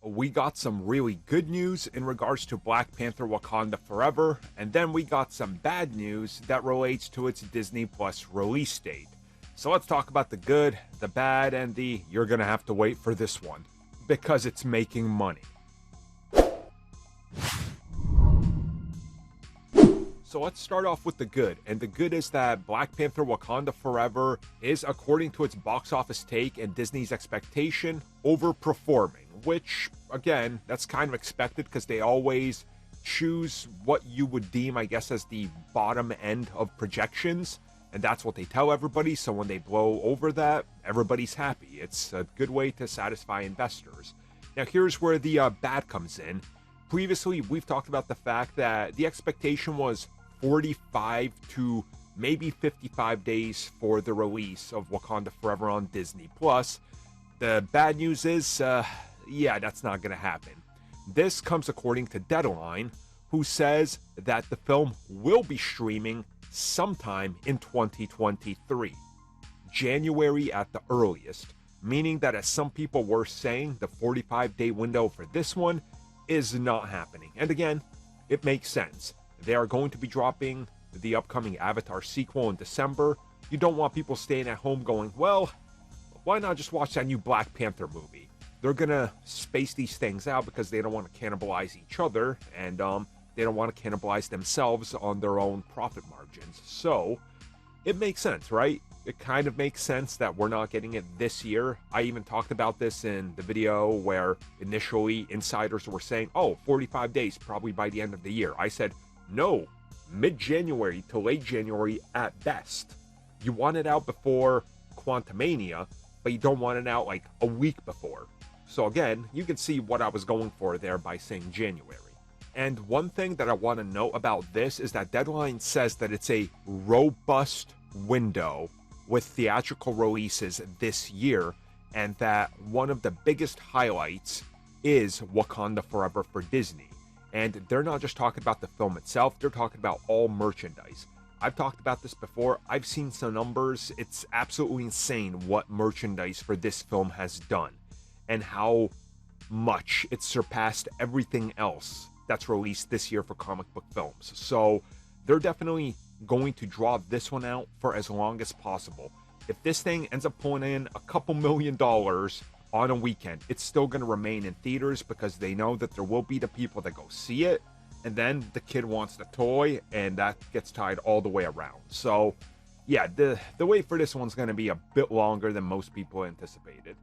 we got some really good news in regards to Black Panther Wakanda Forever, and then we got some bad news that relates to its Disney Plus release date. So let's talk about the good, the bad, and the you're gonna have to wait for this one, because it's making money. So let's start off with the good, and the good is that Black Panther Wakanda Forever is, according to its box office take and Disney's expectation, overperforming, which, again, that's kind of expected because they always choose what you would deem, I guess, as the bottom end of projections, and that's what they tell everybody, so when they blow over that, everybody's happy. It's a good way to satisfy investors. Now here's where the bad comes in. Previously, we've talked about the fact that the expectation was 45 to maybe 55 days for the release of Wakanda Forever on Disney Plus. The bad news is, yeah, that's not going to happen. This comes according to Deadline, who says that the film will be streaming sometime in 2023. January at the earliest, meaning that, as some people were saying, the 45-day window for this one is not happening. And again, it makes sense. They are going to be dropping the upcoming Avatar sequel in December. You don't want people staying at home going, well, why not just watch that new Black Panther movie? They're going to space these things out because they don't want to cannibalize each other, and they don't want to cannibalize themselves on their own profit margins. So, it makes sense, right? It kind of makes sense that we're not getting it this year. I even talked about this in the video where initially insiders were saying, oh, 45 days, probably by the end of the year. I said, no, mid-January to late January at best. You want it out before Quantumania, but you don't want it out like a week before. So again, you can see what I was going for there by saying January. And one thing that I want to note about this is that Deadline says that it's a robust window with theatrical releases this year, and that one of the biggest highlights is Wakanda Forever for Disney. And they're not just talking about the film itself, they're talking about all merchandise. I've talked about this before, I've seen some numbers, it's absolutely insane what merchandise for this film has done, and how much it's surpassed everything else that's released this year for comic book films. So they're definitely going to draw this one out for as long as possible. If this thing ends up pulling in a couple $1 million on a weekend, it's still going to remain in theaters because they know that there will be the people that go see it, and then the kid wants the toy, and that gets tied all the way around. So yeah, the wait for this one's going to be a bit longer than most people anticipated.